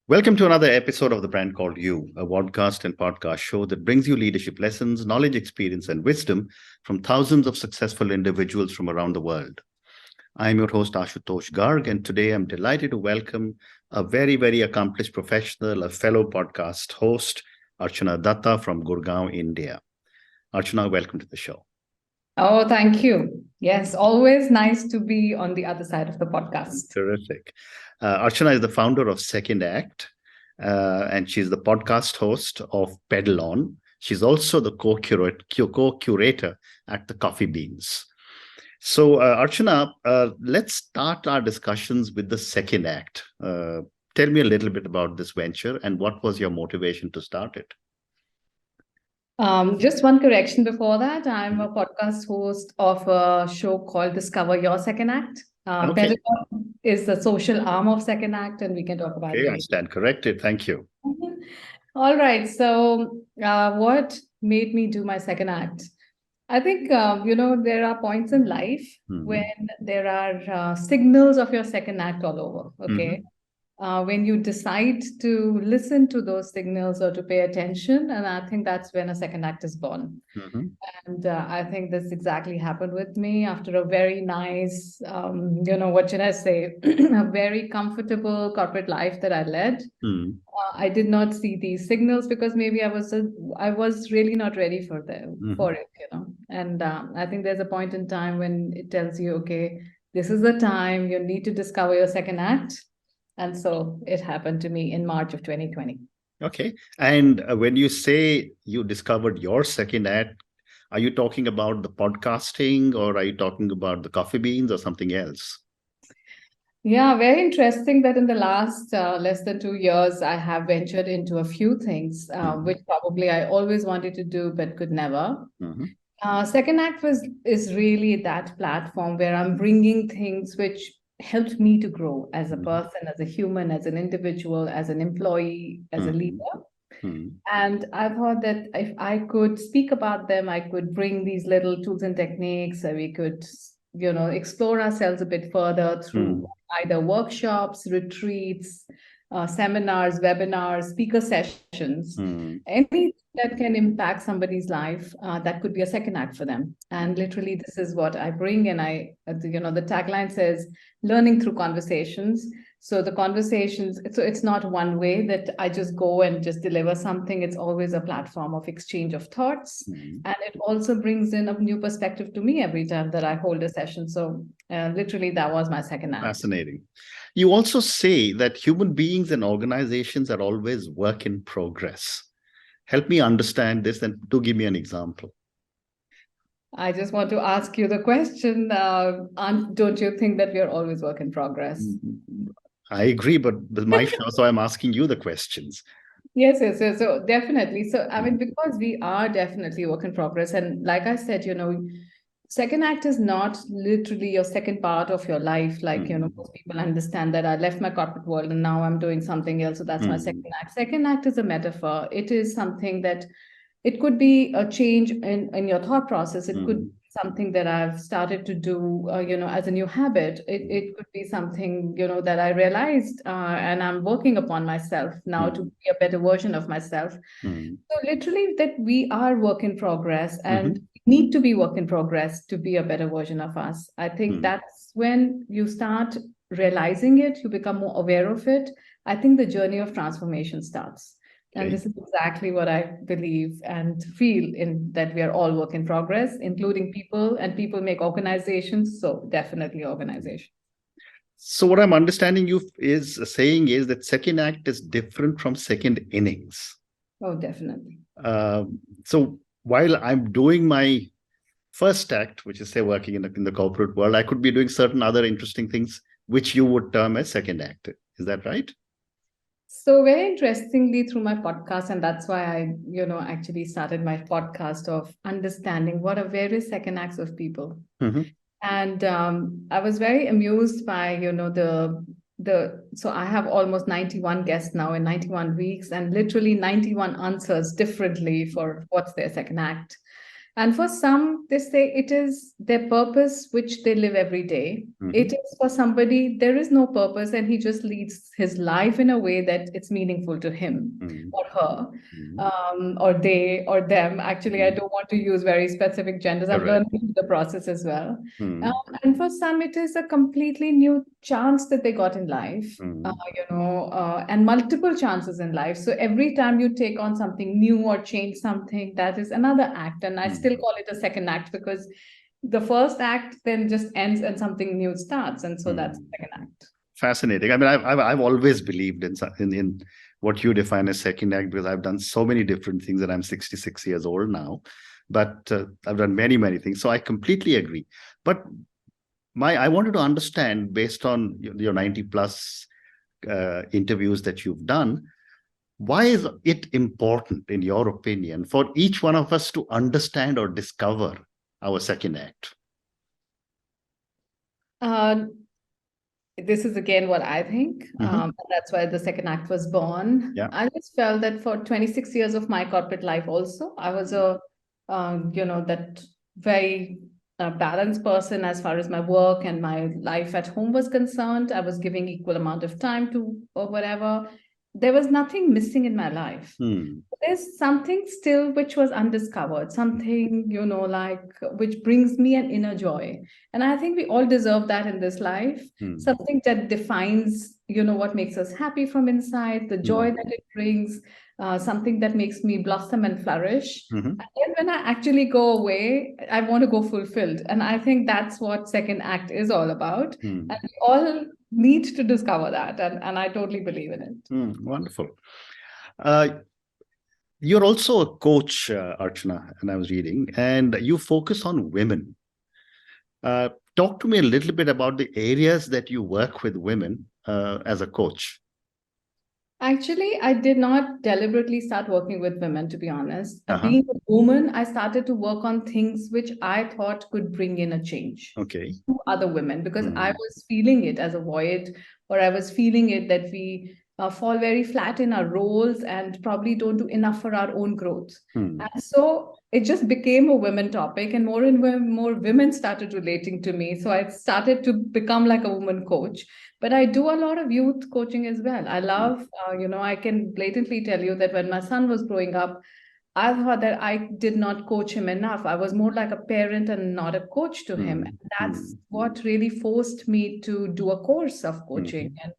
Welcome to another episode of The Brand Called You, a podcast and podcast show that brings you leadership lessons, knowledge, experience, and wisdom from thousands of successful individuals from around the world. I'm your host, Ashutosh Garg, and today I'm delighted to welcome a very, very accomplished professional, a fellow podcast host, Archana Dutta from Gurgaon, India. Archana, welcome to the show. Oh, thank you. Yes, always nice to be on the other side of the podcast. Terrific. Archana is the founder of SecondAct, and she's the podcast host of Pedal On. She's also the co-curator at the Coffee Beans. So, Archana, let's start our discussions with the SecondAct. Tell me a little bit about this venture and what was your motivation to start it? Just one correction before that. I'm a podcast host of a show called Discover Your Second Act. Okay. Pedal On is the social arm of Second Act, and we can talk about it. Okay, I stand corrected. Thank you. All right. So, what made me do my second act? I think, there are points in life when there are signals of your second act all over, okay? When you decide to listen to those signals or to pay attention, and I think that's when a second act is born. And I think this exactly happened with me after a very nice, what should I say, a very comfortable corporate life that I led. I did not see these signals because maybe I was really not ready for it, And I think there's a point in time when it tells you, okay, this is the time you need to discover your second act. And so it happened to me in March of 2020. Okay. And when you say you discovered your second act, are you talking about the podcasting or are you talking about the Coffee Beans or something else? Yeah, very interesting that in the last less than 2 years, I have ventured into a few things, which probably I always wanted to do, but could never. Second Act is really that platform where I'm bringing things which helped me to grow as a person, as a human, as an individual, as an employee, as a leader. And I thought that if I could speak about them, I could bring these little tools and techniques, and we could, explore ourselves a bit further through either workshops, retreats, seminars, webinars, speaker sessions, anything that can impact somebody's life, that could be a second act for them. And literally, this is what I bring. And the tagline says, learning through conversations. So the conversations, so it's not one way that I just go and just deliver something. It's always a platform of exchange of thoughts. And it also brings in a new perspective to me every time that I hold a session. So literally, that was my second act. Fascinating. You also say that human beings and organizations are always work in progress. Help me understand this and do give me an example. I just want to ask you the question, don't you think that we are always work in progress? I agree, but with my show, so I'm asking you the questions. Yes. So definitely. So, I mean, because we are definitely work in progress. And like I said, second act is not literally your second part of your life. Like, most people understand that I left my corporate world and now I'm doing something else. So that's my second act. Second act is a metaphor. It is something that it could be a change in your thought process. It could be something that I've started to do, as a new habit. It could be something, that I realized and I'm working upon myself now to be a better version of myself. So literally that we are work in progress and need to be work in progress to be a better version of us. I think that's when you start realizing it, you become more aware of it. I think the journey of transformation starts. And this is exactly what I believe and feel in that we are all work in progress, including people, and people make organizations. So definitely organization. So what I'm understanding you is that second act is different from second innings. Oh, definitely. So while I'm doing my first act, which is say working in the corporate world, I could be doing certain other interesting things, which you would term as second act. Is that right? So very interestingly, through my podcast, and that's why I, actually started my podcast of understanding what are various second acts of people. And I was very amused by, so I have almost 91 guests now in 91 weeks, and literally 91 answers differently for what's their second act. And for some, they say it is their purpose which they live every day. It is for somebody, there is no purpose, and he just leads his life in a way that it's meaningful to him or her, or they or them. Actually, I don't want to use very specific genders. I'm Correct. learning the process as well. And for some, it is a completely new chance that they got in life, and multiple chances in life. So every time you take on something new or change something, that is another act. And I still call it a second act, because the first act then just ends and something new starts. And so that's the second act. Fascinating. I mean, I've always believed in what you define as second act, because I've done so many different things, and I'm 66 years old now, but I've done many things. So I completely agree. But I wanted to understand, based on your 90 plus interviews that you've done, why is it important, in your opinion, for each one of us to understand or discover our second act? This is again what I think. That's why the second act was born. Yeah. I just felt that for 26 years of my corporate life also, I was that very balanced person as far as my work and my life at home was concerned. I was giving equal amount of time to or whatever. There was nothing missing in my life. There's something still which was undiscovered, something, which brings me an inner joy. And I think we all deserve that in this life. Something that defines, what makes us happy from inside, the joy that it brings, something that makes me blossom and flourish. And then when I actually go away, I want to go fulfilled. And I think that's what second act is all about. And we all need to discover that. And I totally believe in it. Wonderful. You're also a coach, Archana, and I was reading, and you focus on women. Talk to me a little bit about the areas that you work with women as a coach. Actually, I did not deliberately start working with women, to be honest. Being a woman, I started to work on things which I thought could bring in a change to other women, because I was feeling it as a void, or I was feeling it that we fall very flat in our roles and probably don't do enough for our own growth. And so it just became a women topic, and more women started relating to me. So I started to become like a woman coach. But I do a lot of youth coaching as well. I love, I can blatantly tell you that when my son was growing up, I thought that I did not coach him enough. I was more like a parent and not a coach to him. And that's what really forced me to do a course of coaching. And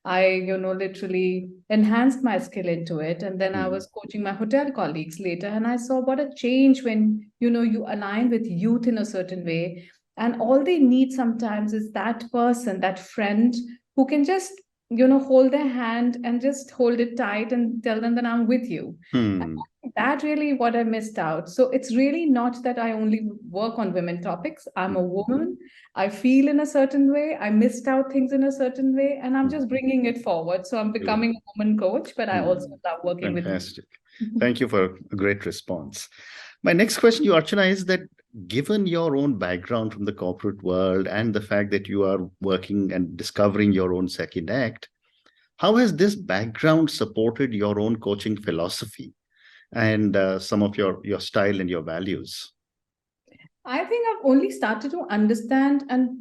I, literally enhanced my skill into it. And then I was coaching my hotel colleagues later. And I saw what a change when, you align with youth in a certain way. And all they need sometimes is that person, that friend who can just, hold their hand and just hold it tight and tell them that I'm with you. And that really what I missed out. So it's really not that I only work on women topics. I'm a woman. I feel in a certain way. I missed out things in a certain way, and I'm just bringing it forward. So I'm becoming a woman coach, but I also love working with women. Fantastic. Thank you for a great response. My next question to you, Archana, is that given your own background from the corporate world and the fact that you are working and discovering your own second act, how has this background supported your own coaching philosophy and some of your style and your values? I think I've only started to understand and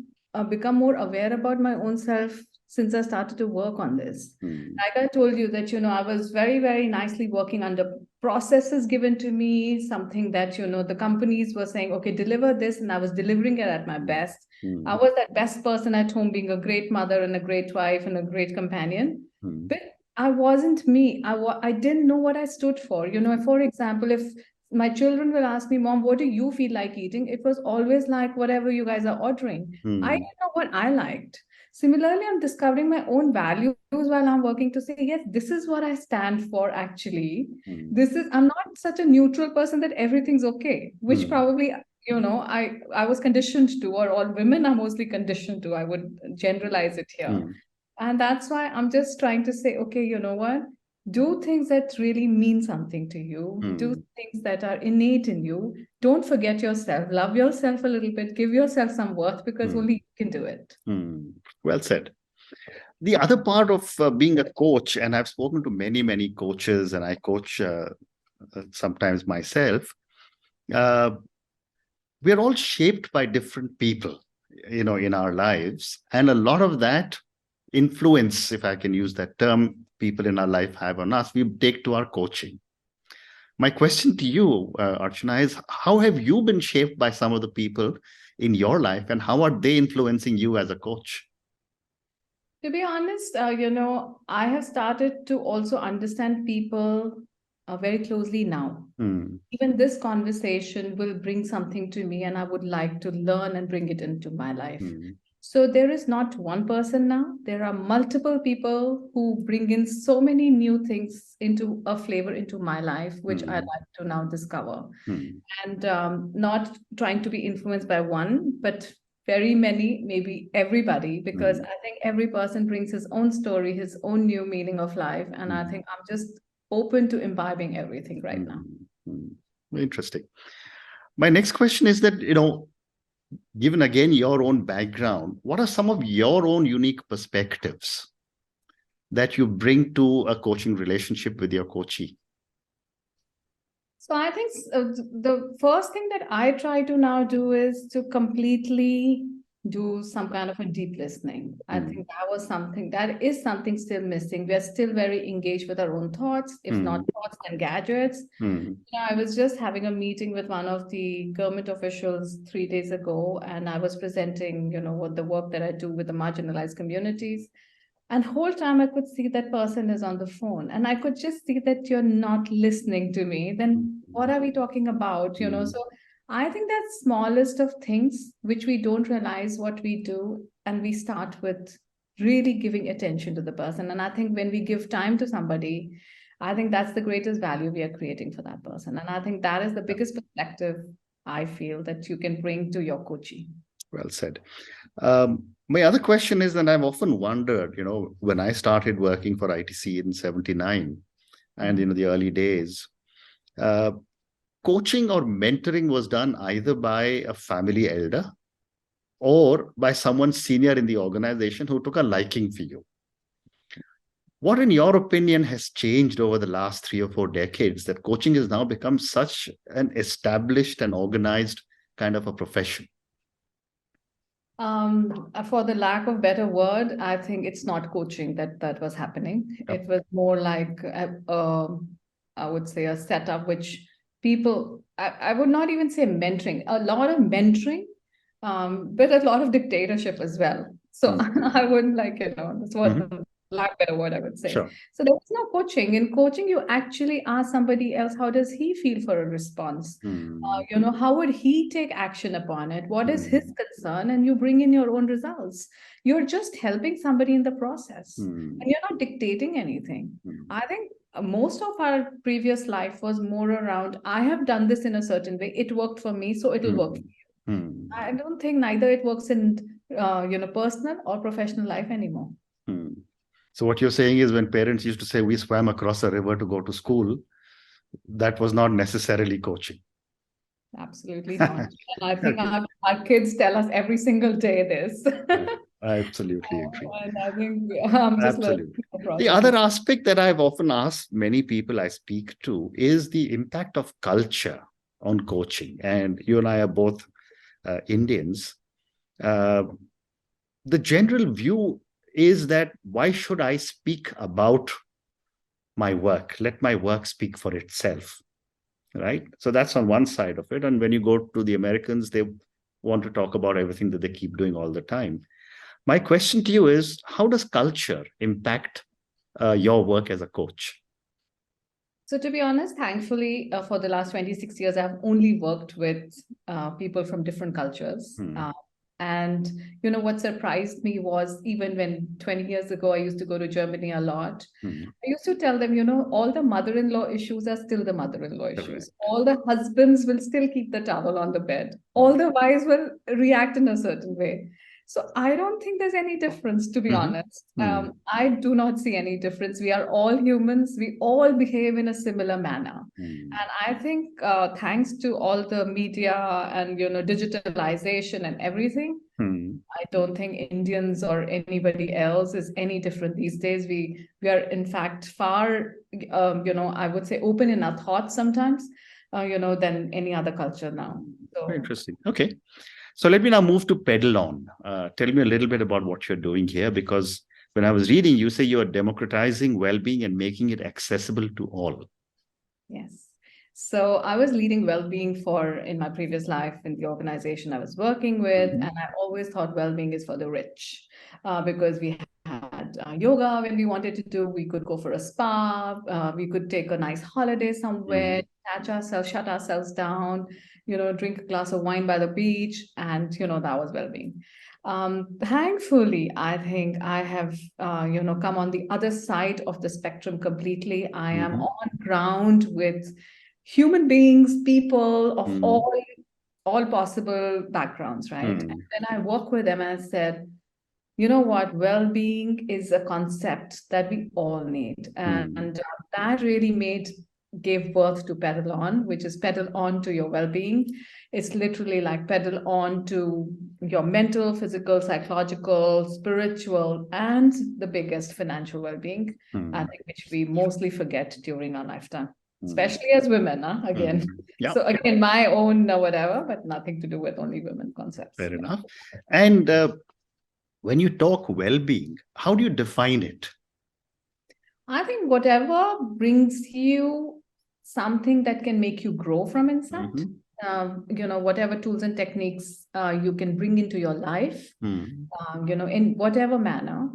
become more aware about my own self since I started to work on this. Like I told you that, I was very, very nicely working under processes given to me, something that, the companies were saying, okay, deliver this. And I was delivering it at my best. I was that best person at home, being a great mother and a great wife and a great companion. But I wasn't me. I didn't know what I stood for. For example, if my children will ask me, Mom, what do you feel like eating? It was always like whatever you guys are ordering. I didn't know what I liked. Similarly, I'm discovering my own values while I'm working to say, yes, this is what I stand for, actually. I'm not such a neutral person that everything's okay, which probably, I was conditioned to, or all women are mostly conditioned to. I would generalize it here. And that's why I'm just trying to say, okay, you know what? Do things that really mean something to you. Do things that are innate in you. Don't forget yourself. Love yourself a little bit. Give yourself some worth, because only you can do it. Well said. The other part of being a coach, and I've spoken to many coaches, and I coach sometimes myself, we're all shaped by different people, in our lives. And a lot of that influence, if I can use that term, people in our life have on us, we take to our coaching. My question to you, Archana, is how have you been shaped by some of the people in your life, and how are they influencing you as a coach? To be honest, I have started to also understand people very closely now. Even this conversation will bring something to me, and I would like to learn and bring it into my life. So there is not one person now. There are multiple people who bring in so many new things into a flavor into my life, which I like to now discover. And not trying to be influenced by one, but very many, maybe everybody, because I think every person brings his own story, his own new meaning of life. And I think I'm just open to imbibing everything right now. Interesting. My next question is that, given again your own background, what are some of your own unique perspectives that you bring to a coaching relationship with your coachee? So I think the first thing that I try to now do is to completely do some kind of a deep listening. I think that is something still missing. We are still very engaged with our own thoughts, if not thoughts, then gadgets. I was just having a meeting with one of the government officials 3 days ago, and I was presenting, what the work that I do with the marginalized communities. And whole time I could see that person is on the phone, and I could just see that you're not listening to me. Then what are we talking about? So I think that smallest of things which we don't realize what we do, and we start with really giving attention to the person. And I think when we give time to somebody, I think that's the greatest value we are creating for that person. And I think that is the biggest perspective I feel that you can bring to your coaching. Well said. My other question is that I've often wondered, when I started working for ITC in 79 and the early days, coaching or mentoring was done either by a family elder or by someone senior in the organization who took a liking for you. What, in your opinion, has changed over the last 3 or 4 decades that coaching has now become such an established and organized kind of a profession? For the lack of better word, I think it's not coaching that was happening. It was more like I would say a setup which people, I would not even say mentoring, a lot of mentoring, but a lot of dictatorship as well. So I wouldn't that's what lack better word I would say. Sure. So there was no coaching. In coaching, you actually ask somebody else, how does he feel for a response? How would he take action upon it? What is his concern? And you bring in your own results. You're just helping somebody in the process, and you're not dictating anything. I think most of our previous life was more around, I have done this in a certain way. It worked for me, so it'll work for you. I don't think neither it works in personal or professional life anymore. So what you're saying is, when parents used to say we swam across a river to go to school, that was not necessarily coaching. Absolutely not. I think our kids tell us every single day this. I absolutely agree. And I think I'm just absolutely. The other aspect that I've often asked many people I speak to is the impact of culture on coaching. And you and I are both Indians. The general view is that, why should I speak about my work? Let my work speak for itself, right? So that's on one side of it. And when you go to the Americans, they want to talk about everything that they keep doing all the time. My question to you is, how does culture impact your work as a coach? So to be honest, thankfully, for the last 26 years, I've only worked with people from different cultures. And what surprised me was, even when 20 years ago, I used to go to Germany a lot, I used to tell them, all the mother-in-law issues are still the mother-in-law issues. Correct. All the husbands will still keep the towel on the bed. All the wives will react in a certain way. So I don't think there's any difference, to be honest. I do not see any difference. We are all humans. We all behave in a similar manner. And I think thanks to all the media and, digitalization and everything, I don't think Indians or anybody else is any different these days. We are, in fact, far, I would say, open in our thoughts sometimes, than any other culture now. Very interesting. Okay. So let me now move to Pedal On. Tell me a little bit about what you're doing here, because when I was reading, you say you are democratizing well-being and making it accessible to all. Yes. So I was leading well-being in my previous life in the organization I was working with, and I always thought well-being is for the rich, because we had yoga when we wanted to do. We could go for a spa. We could take a nice holiday somewhere, shut ourselves down, drink a glass of wine by the beach, and that was well-being. Thankfully, I think I have come on the other side of the spectrum completely. I am on ground with human beings, people of all possible backgrounds, right? And then I work with them and I said, you know what, well-being is a concept that we all need. And that really gave birth to Pedal On, which is pedal on to your well-being. It's literally like pedal on to your mental, physical, psychological, spiritual, and the biggest financial well-being, I think, which we mostly forget during our lifetime, especially as women, again. Yep. So again, my own whatever, but nothing to do with only women concepts. Fair enough. And when you talk well-being, how do you define it? I think whatever brings you something that can make you grow from inside, whatever tools and techniques you can bring into your life, in whatever manner,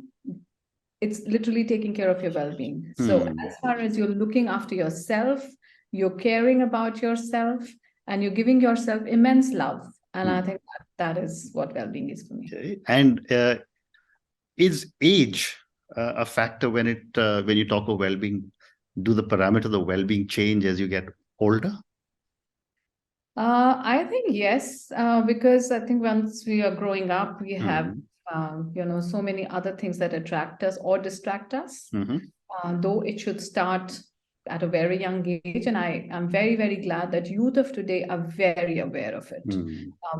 it's literally taking care of your well-being. So as far as you're looking after yourself, you're caring about yourself, and you're giving yourself immense love. And I think that is what well-being is for me. Okay. And is age a factor when you talk of well-being? Do the parameters of well-being change as you get older? I think yes, because I think once we are growing up, we have so many other things that attract us or distract us. Though it should start at a very young age, and I am very, very glad that youth of today are very aware of it.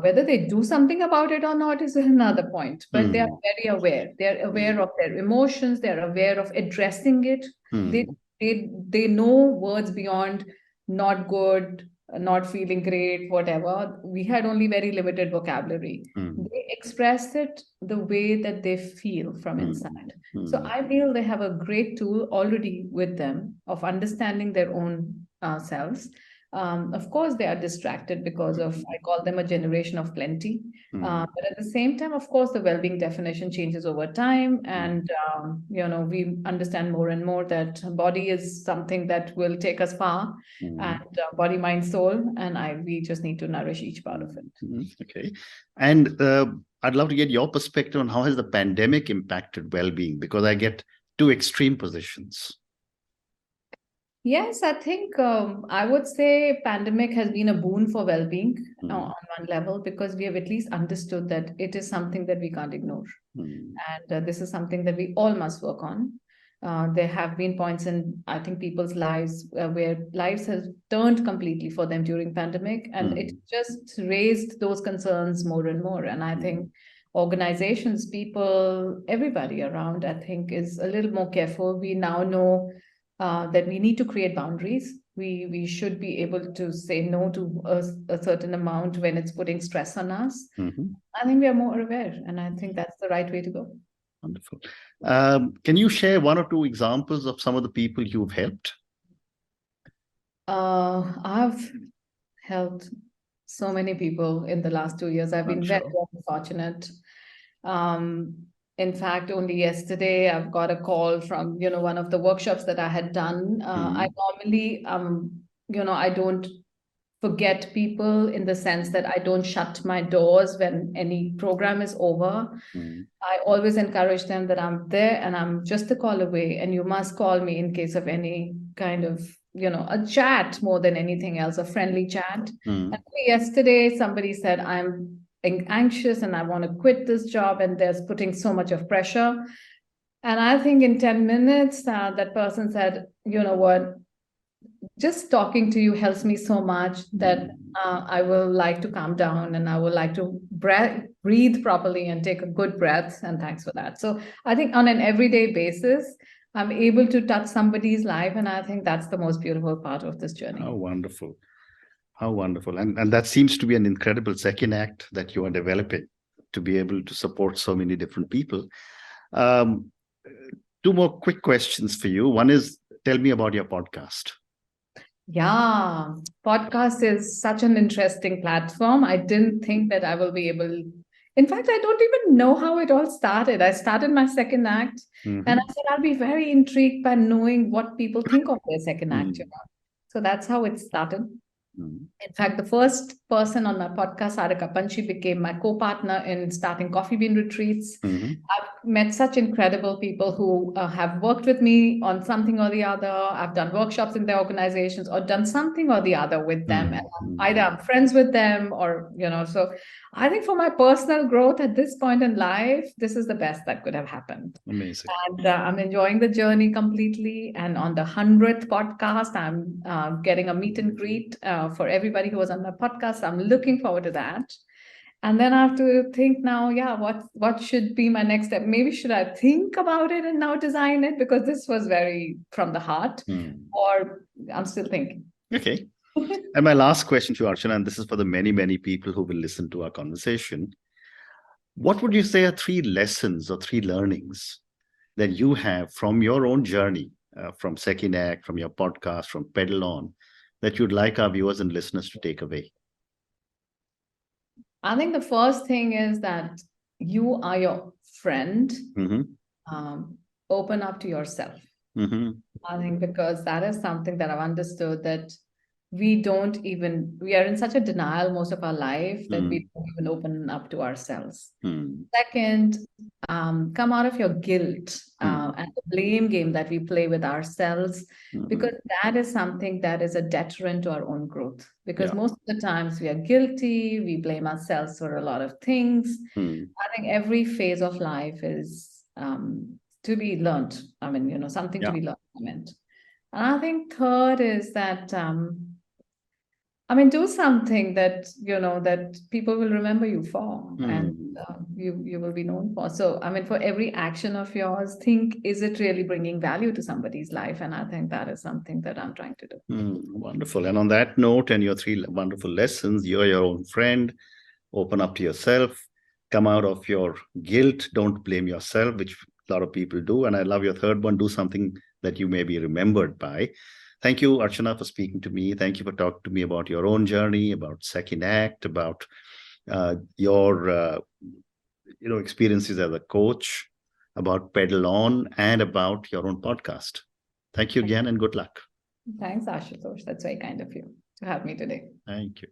Whether they do something about it or not is another point, but they are very aware. They're aware of their emotions. They're aware of addressing it. They know words beyond not good, not feeling great, whatever. We had only very limited vocabulary. They express it the way that they feel from inside. So I feel they have a great tool already with them of understanding their own selves. Of course, they are distracted because of, I call them a generation of plenty. But at the same time, of course, the well-being definition changes over time. And, we understand more and more that body is something that will take us far, and body, mind, soul. And we just need to nourish each part of it. Okay. And I'd love to get your perspective on how has the pandemic impacted well-being, because I get two extreme positions. Yes, I think I would say pandemic has been a boon for well-being on one level, because we have at least understood that it is something that we can't ignore. And this is something that we all must work on. There have been points in, I think, people's lives where lives have turned completely for them during pandemic, and it just raised those concerns more and more. And I think organizations, people, everybody around, I think, is a little more careful. We now know that we need to create boundaries. We should be able to say no to a certain amount when it's putting stress on us. I think we are more aware, and I think that's the right way to go. Wonderful. Can you share one or two examples of some of the people you've helped? I've helped so many people in the last 2 years. I've been very, very fortunate. In fact, only yesterday, I've got a call from, one of the workshops that I had done. I normally, I don't forget people in the sense that I don't shut my doors when any program is over. I always encourage them that I'm there and I'm just a call away, and you must call me in case of any kind of, a chat more than anything else, a friendly chat. And yesterday, somebody said, I'm anxious and I want to quit this job, and there's putting so much of pressure. And I think in 10 minutes, that person said, you know what, just talking to you helps me so much that I will like to calm down, and I would like to breathe properly and take a good breath. And thanks for that. So I think on an everyday basis, I'm able to touch somebody's life. And I think that's the most beautiful part of this journey. Oh, wonderful. How wonderful. And that seems to be an incredible second act that you are developing to be able to support so many different people. Um, Two more quick questions for you. One is, tell me about your podcast. Yeah, podcast is such an interesting platform. I didn't think that I will be able. In fact, I don't even know how it all started. I started my second act, and I said I'll be very intrigued by knowing what people think of their second act. So that's how it started. In fact, the first person on my podcast, Arika Panchi, became my co-partner in starting Coffee Bean Retreats. I've met such incredible people who have worked with me on something or the other. I've done workshops in their organizations or done something or the other with them. And either I'm friends with them or, so I think for my personal growth at this point in life, this is the best that could have happened. Amazing. And I'm enjoying the journey completely. And on the 100th podcast, I'm getting a meet and greet for everybody who was on my podcast. I'm looking forward to that. And then I have to think now, what should be my next step? Maybe should I think about it and now design it? Because this was very from the heart, or I'm still thinking. Okay. And my last question to you, Archana, and this is for the many, many people who will listen to our conversation. What would you say are 3 lessons or 3 learnings that you have from your own journey, from Second Act, from your podcast, from Pedal On, that you'd like our viewers and listeners to take away? I think the first thing is that you are your friend. Open up to yourself. I think because that is something that I've understood, that we are in such a denial most of our life that we don't even open up to ourselves. Second, come out of your guilt and the blame game that we play with ourselves, because that is something that is a deterrent to our own growth. Because most of the times we are guilty, we blame ourselves for a lot of things. I think every phase of life is to be learned. I mean, something to be learned from it. And I think third is that do something that, that people will remember you for, and you will be known for. So, for every action of yours, think, is it really bringing value to somebody's life? And I think that is something that I'm trying to do. Wonderful. And on that note, and your 3 wonderful lessons, you're your own friend, open up to yourself, come out of your guilt, don't blame yourself, which a lot of people do. And I love your third one, do something that you may be remembered by. Thank you, Archana, for speaking to me. Thank you for talking to me about your own journey, about Second Act, about your experiences as a coach, about Pedal On, and about your own podcast. Thank you again, and good luck. Thanks, Ashutosh. That's very kind of you to have me today. Thank you.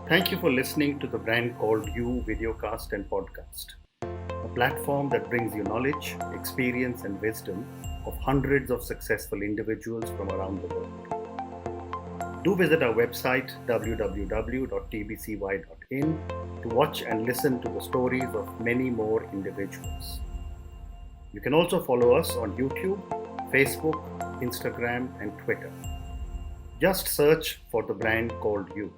Thank you for listening to the Brand Called You videocast and podcast, a platform that brings you knowledge, experience, and wisdom of hundreds of successful individuals from around the world. Do visit our website www.tbcy.in to watch and listen to the stories of many more individuals. You can also follow us on YouTube, Facebook, Instagram, and Twitter. Just search for the Brand Called You.